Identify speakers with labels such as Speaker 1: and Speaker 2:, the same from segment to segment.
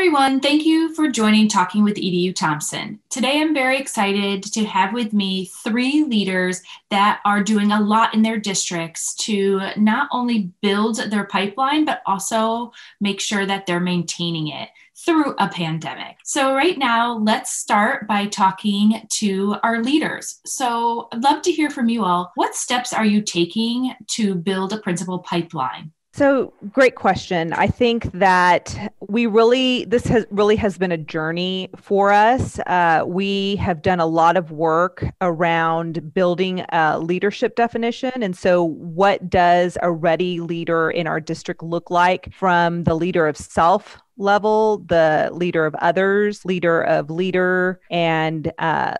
Speaker 1: everyone. Thank you for joining Talking with EDU Thompson. Today, I'm very excited to have with me three leaders that are doing a lot in their districts to not only build their pipeline, but also make sure that they're maintaining it through a pandemic. So right now, let's start by talking to our leaders. So I'd love to hear from you all. What steps are you taking to build a principal pipeline?
Speaker 2: So great question. I think that this has been a journey for us. We have done a lot of work around building a leadership definition. And so what does a ready leader in our district look like, from the leader of self level, the leader of others, leader of leader, and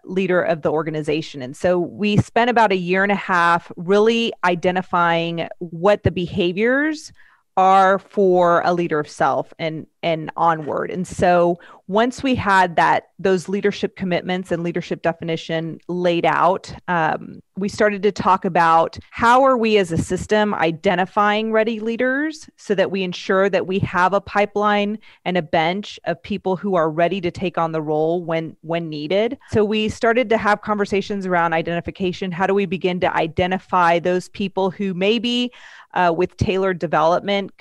Speaker 2: leader of the organization. And so we spent about a year and a half really identifying what the behaviors are for a leader of self and onward. And so once we had those leadership commitments and leadership definition laid out, we started to talk about how are we as a system identifying ready leaders so that we ensure that we have a pipeline and a bench of people who are ready to take on the role when needed. So we started to have conversations around identification. How do we begin to identify those people who maybe with tailored development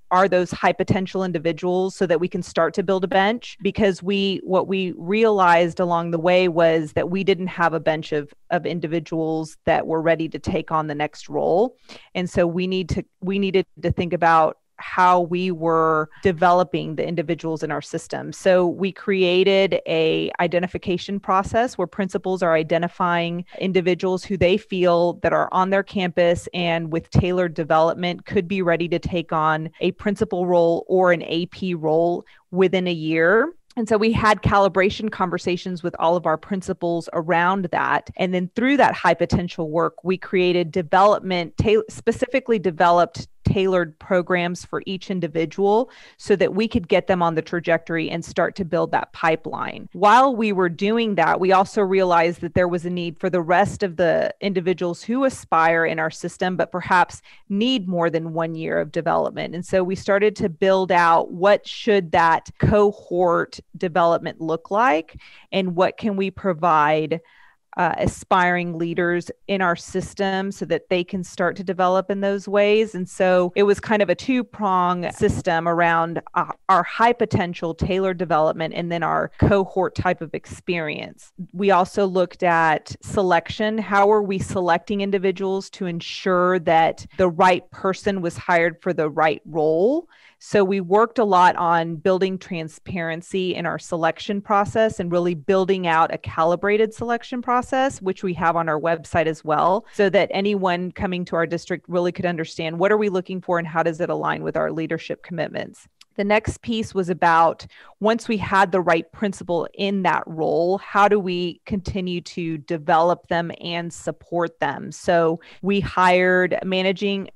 Speaker 2: are those high potential individuals, so that we can start to build a bench? Because what we realized along the way was that we didn't have a bench of individuals that were ready to take on the next role. And so we needed to think about how we were developing the individuals in our system. So we created a identification process where principals are identifying individuals who they feel that are on their campus and with tailored development could be ready to take on a principal role or an AP role within a year. And so we had calibration conversations with all of our principals around that. And then through that high potential work, we created specifically developed tailored programs for each individual so that we could get them on the trajectory and start to build that pipeline. While we were doing that, we also realized that there was a need for the rest of the individuals who aspire in our system, but perhaps need more than 1 year of development. And so we started to build out what should that cohort development look like, and what can we provide aspiring leaders in our system so that they can start to develop in those ways. And so it was kind of a two-prong system around our high potential tailored development and then our cohort type of experience. We also looked at selection. How are we selecting individuals to ensure that the right person was hired for the right role? So we worked a lot on building transparency in our selection process and really building out a calibrated selection process, which we have on our website as well, so that anyone coming to our district really could understand what are we looking for and how does it align with our leadership commitments. The next piece was about, once we had the right principal in that role, how do we continue to develop them and support them? So we hired a managing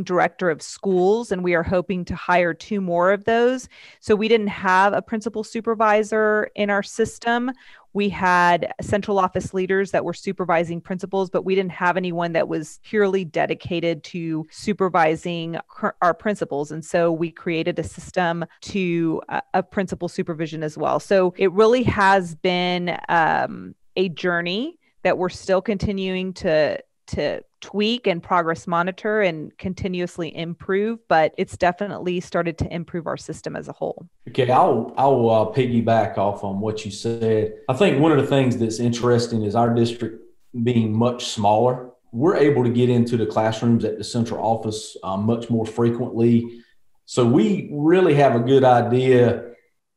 Speaker 2: director of schools, and we are hoping to hire 2 more of those. So we didn't have a principal supervisor in our system. We had central office leaders that were supervising principals, but we didn't have anyone that was purely dedicated to supervising our principals. And so we created a system to a principal supervision as well. So it really has been a journey that we're still continuing to tweak and progress monitor and continuously improve, but it's definitely started to improve our system as a whole.
Speaker 3: Okay, I'll piggyback off on what you said. I think one of the things that's interesting is our district being much smaller, we're able to get into the classrooms at the central office much more frequently. So we really have a good idea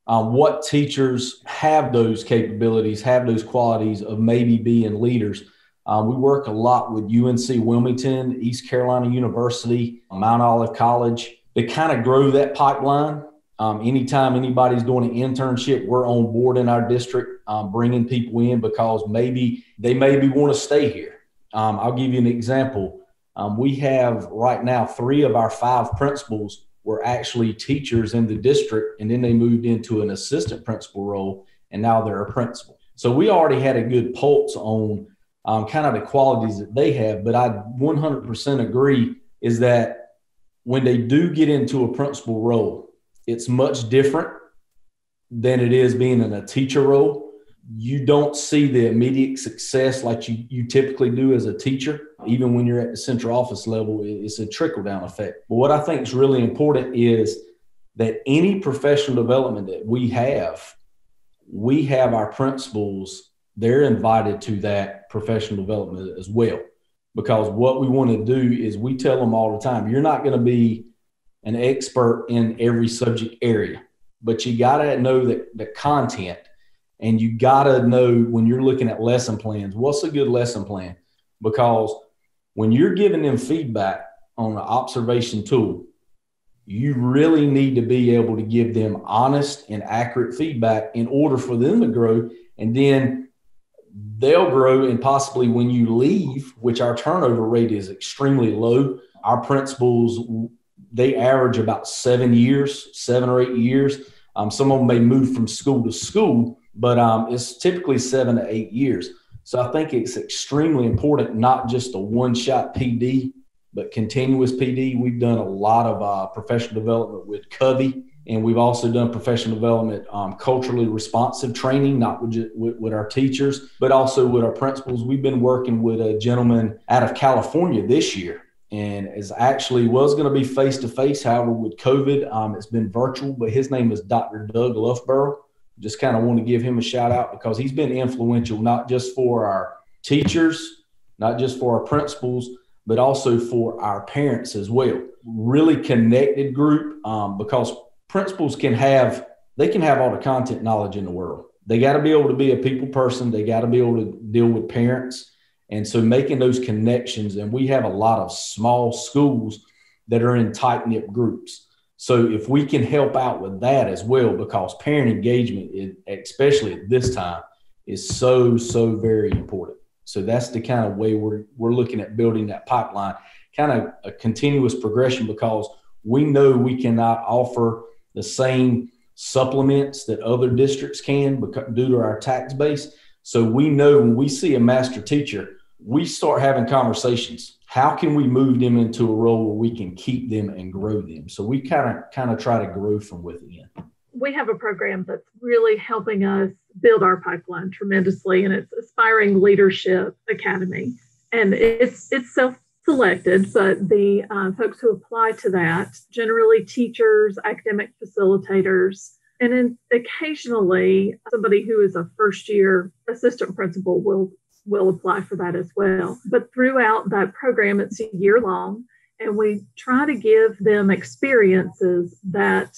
Speaker 3: what teachers have those capabilities, have those qualities of maybe being leaders. We work a lot with UNC Wilmington, East Carolina University, Mount Olive College. They kind of grow that pipeline. Anytime anybody's doing an internship, we're on board in our district, bringing people in because they maybe want to stay here. I'll give you an example. We have right now 3 of our 5 principals were actually teachers in the district, and then they moved into an assistant principal role, and now they're a principal. So we already had a good pulse on kind of the qualities that they have. But I 100% agree is that when they do get into a principal role, it's much different than it is being in a teacher role. You don't see the immediate success like you typically do as a teacher. Even when you're at the central office level, it's a trickle-down effect. But what I think is really important is that any professional development that we have our principals, they're invited to that professional development as well. Because what we want to do is we tell them all the time, you're not going to be an expert in every subject area, but you got to know the content. And you got to know when you're looking at lesson plans, what's a good lesson plan? Because when you're giving them feedback on an observation tool, you really need to be able to give them honest and accurate feedback in order for them to grow. And then they'll grow. And possibly when you leave, which our turnover rate is extremely low, our principals, they average about 7 or 8 years. Some of them may move from school to school, but it's typically 7 to 8 years. So I think it's extremely important, not just a one-shot PD, but continuous PD. We've done a lot of professional development with Covey, and we've also done professional development, culturally responsive training, not with our teachers, but also with our principals. We've been working with a gentleman out of California this year, and is actually was going to be face-to-face. However, with COVID, it's been virtual, but his name is Dr. Doug Loughborough. Just kind of want to give him a shout out because he's been influential, not just for our teachers, not just for our principals, but also for our parents as well. Really connected group, because principals can have all the content knowledge in the world. They got to be able to be a people person. They got to be able to deal with parents. And so making those connections, and we have a lot of small schools that are in tight-knit groups. So if we can help out with that as well, because parent engagement, especially at this time, is so, so very important. So that's the kind of way we're looking at building that pipeline, kind of a continuous progression, because we know we cannot offer the same supplements that other districts can due to our tax base. So we know when we see a master teacher, we start having conversations. How can we move them into a role where we can keep them and grow them? So we kind of try to grow from within.
Speaker 4: We have a program that's really helping us build our pipeline tremendously, and it's Aspiring Leadership Academy. And it's self-selected, but the folks who apply to that, generally teachers, academic facilitators, and then occasionally somebody who is a first-year assistant principal will apply for that as well. But throughout that program, it's a year long, and we try to give them experiences that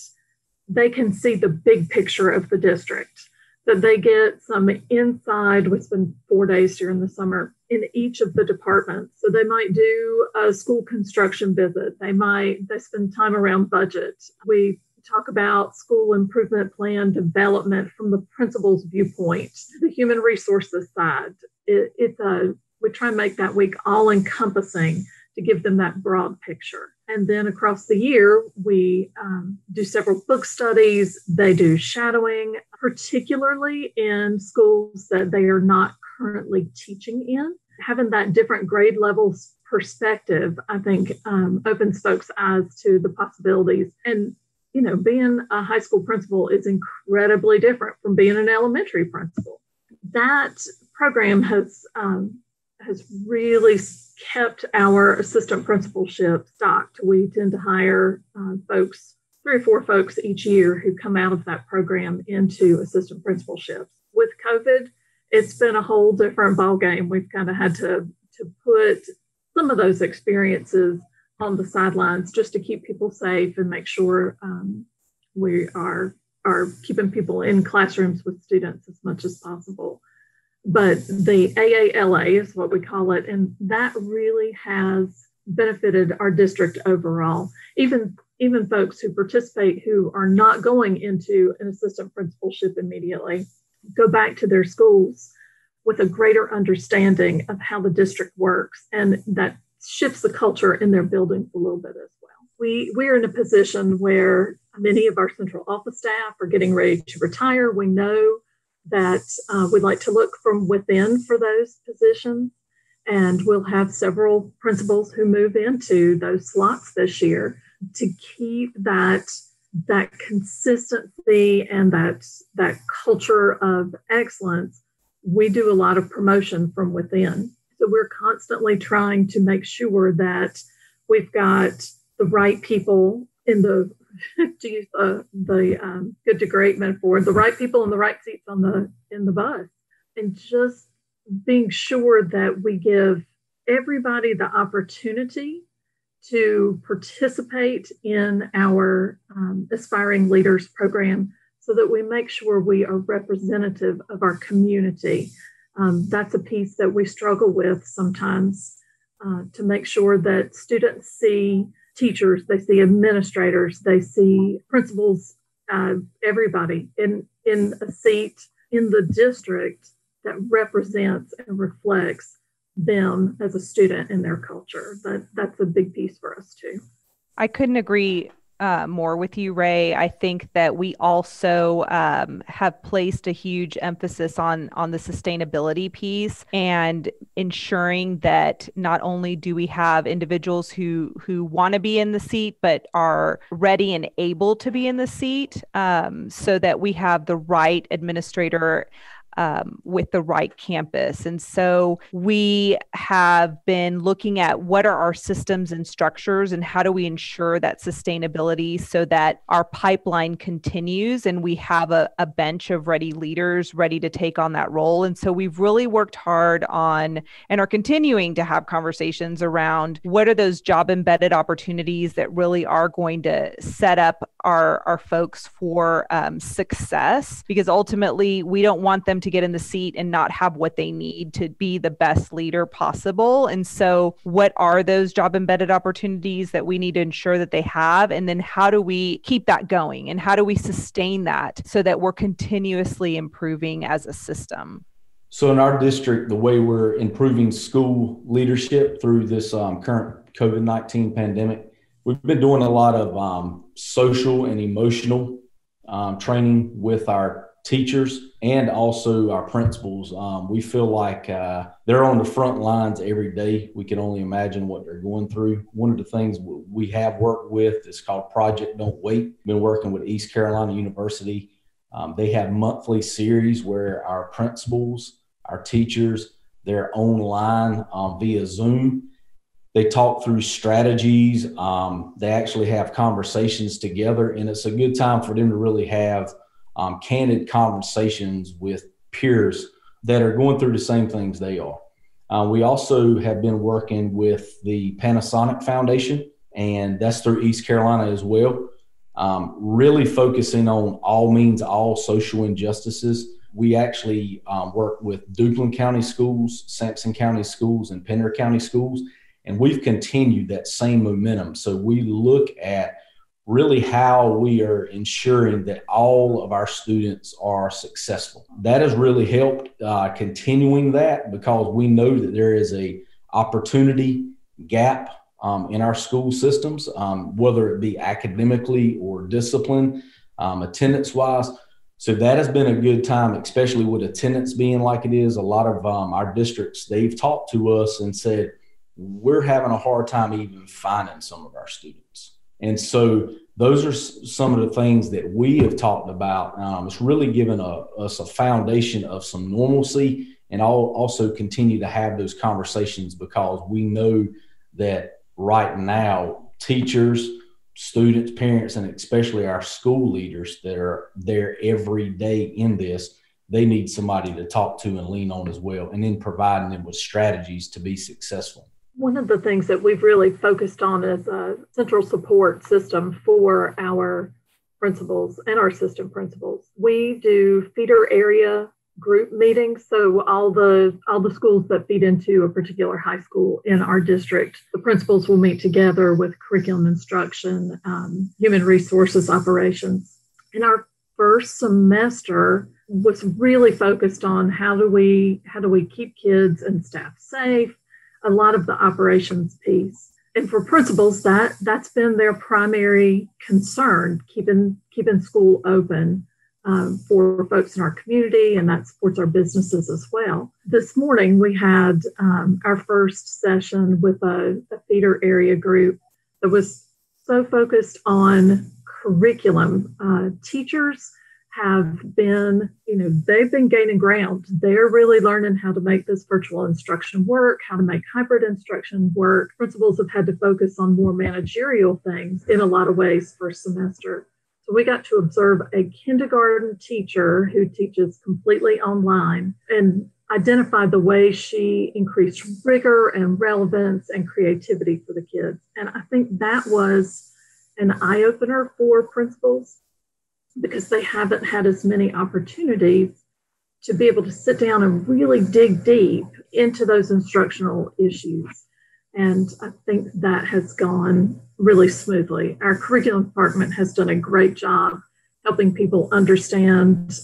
Speaker 4: they can see the big picture of the district, that they get some inside. We spend 4 days during the summer in each of the departments. So they might do a school construction visit. They spend time around budget. We talk about school improvement plan development from the principal's viewpoint, the human resources side. We try and make that week all encompassing to give them that broad picture. And then across the year, we do several book studies. They do shadowing, particularly in schools that they are not currently teaching in. Having that different grade levels perspective, I think, opens folks' eyes to the possibilities. And, being a high school principal is incredibly different from being an elementary principal. That program has really kept our assistant principalship stocked. We tend to hire 3 or 4 folks each year who come out of that program into assistant principalships. With COVID, it's been a whole different ballgame. We've kind of had to put some of those experiences on the sidelines just to keep people safe and make sure we are keeping people in classrooms with students as much as possible. But the AALA is what we call it, and that really has benefited our district overall. Even folks who participate who are not going into an assistant principalship immediately go back to their schools with a greater understanding of how the district works, and that shifts the culture in their buildings a little bit as well. We're in a position where many of our central office staff are getting ready to retire. We know that we'd like to look from within for those positions, and we'll have several principals who move into those slots this year to keep that that consistency and that culture of excellence, we do a lot of promotion from within. So we're constantly trying to make sure that we've got the right people in the, to use the good to great metaphor, the right people in the right seats in the bus, and just being sure that we give everybody the opportunity to participate in our Aspiring Leaders program so that we make sure we are representative of our community. That's a piece that we struggle with sometimes, to make sure that students see teachers, they see administrators, they see principals, everybody in a seat in the district that represents and reflects them as a student and their culture. That's a big piece for us too.
Speaker 2: I couldn't agree more with you, Rae. I think that we also have placed a huge emphasis on the sustainability piece and ensuring that not only do we have individuals who want to be in the seat, but are ready and able to be in the seat, so that we have the right administrator with the right campus. And so we have been looking at what are our systems and structures and how do we ensure that sustainability so that our pipeline continues and we have a bench of ready leaders ready to take on that role. And so we've really worked hard on and are continuing to have conversations around what are those job embedded opportunities that really are going to set up our folks for success, because ultimately we don't want them to get in the seat and not have what they need to be the best leader possible. And so what are those job embedded opportunities that we need to ensure that they have? And then how do we keep that going? And how do we sustain that so that we're continuously improving as a system?
Speaker 3: So in our district, the way we're improving school leadership through this current COVID-19 pandemic, we've been doing a lot of social and emotional training with our teachers and also our principals. We feel like they're on the front lines every day. We can only imagine what they're going through. One of the things we have worked with is called Project Don't Wait. Been working with East Carolina University. They have monthly series where our principals, our teachers, they're online via Zoom. They talk through strategies. They actually have conversations together, and it's a good time for them to really have candid conversations with peers that are going through the same things they are. We also have been working with the Panasonic Foundation, and that's through East Carolina as well, really focusing on all means all social injustices. We actually work with Duplin County Schools, Sampson County Schools, and Pender County Schools, and we've continued that same momentum. So we look at really how we are ensuring that all of our students are successful. That has really helped continuing that, because we know that there is a opportunity gap in our school systems, whether it be academically or discipline, attendance-wise. So that has been a good time, especially with attendance being like it is. A lot of our districts, they've talked to us and said, we're having a hard time even finding some of our students. And so those are some of the things that we have talked about. It's really given us a foundation of some normalcy, and I'll also continue to have those conversations because we know that right now, teachers, students, parents, and especially our school leaders that are there every day in this, they need somebody to talk to and lean on as well, and then providing them with strategies to be successful.
Speaker 4: One of the things that we've really focused on is a central support system for our principals and our assistant principals. We do feeder area group meetings. So all the schools that feed into a particular high school in our district, the principals will meet together with curriculum instruction, human resources operations. In our first semester was really focused on how do we keep kids and staff safe, a lot of the operations piece. And for principals, that's been their primary concern, keeping school open for folks in our community, and that supports our businesses as well. This morning, we had our first session with a feeder area group that was so focused on curriculum. Teachers have been, they've been gaining ground. They're really learning how to make this virtual instruction work, how to make hybrid instruction work. Principals have had to focus on more managerial things in a lot of ways first semester. So we got to observe a kindergarten teacher who teaches completely online and identify the way she increased rigor and relevance and creativity for the kids. And I think that was an eye-opener for principals, because they haven't had as many opportunities to be able to sit down and really dig deep into those instructional issues. And I think that has gone really smoothly. Our curriculum department has done a great job helping people understand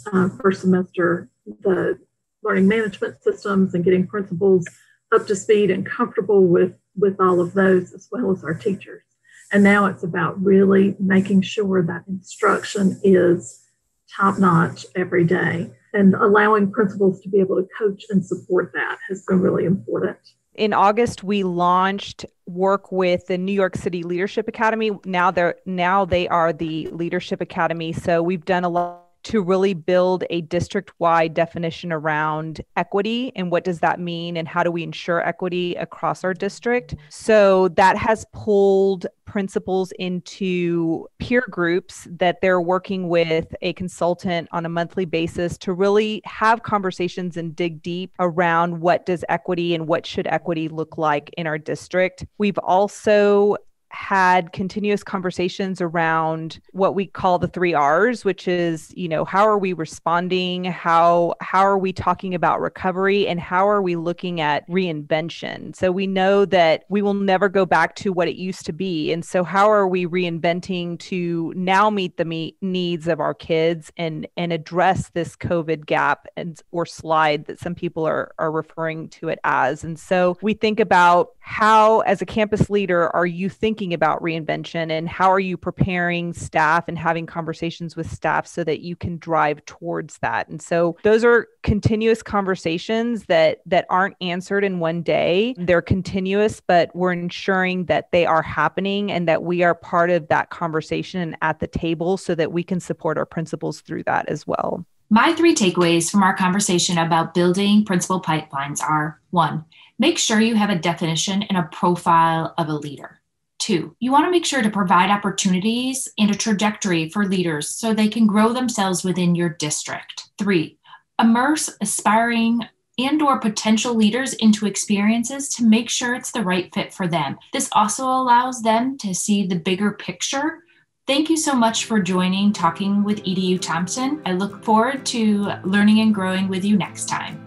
Speaker 4: first semester the learning management systems and getting principals up to speed and comfortable with all of those, as well as our teachers. And now it's about really making sure that instruction is top-notch every day, and allowing principals to be able to coach and support that has been really important.
Speaker 2: In August, we launched work with the New York City Leadership Academy. Now they are the Leadership Academy. So we've done a lot to really build a district-wide definition around equity and what does that mean and how do we ensure equity across our district. So that has pulled principals into peer groups that they're working with a consultant on a monthly basis to really have conversations and dig deep around what does equity and what should equity look like in our district. We've also had continuous conversations around what we call the 3 R's, which is, how are we responding? How are we talking about recovery? And how are we looking at reinvention? So we know that we will never go back to what it used to be. And so how are we reinventing to now meet the needs of our kids and address this COVID gap or slide that some people are referring to it as? And so we think about how, as a campus leader, are you thinking about reinvention, and how are you preparing staff and having conversations with staff so that you can drive towards that? And so those are continuous conversations that aren't answered in one day. They're continuous, but we're ensuring that they are happening and that we are part of that conversation and at the table so that we can support our principals through that as well.
Speaker 1: My 3 takeaways from our conversation about building principal pipelines are: 1, make sure you have a definition and a profile of a leader. 2, you want to make sure to provide opportunities and a trajectory for leaders so they can grow themselves within your district. 3, immerse aspiring and/or potential leaders into experiences to make sure it's the right fit for them. This also allows them to see the bigger picture. Thank you so much for joining Talking with EDU Thompson. I look forward to learning and growing with you next time.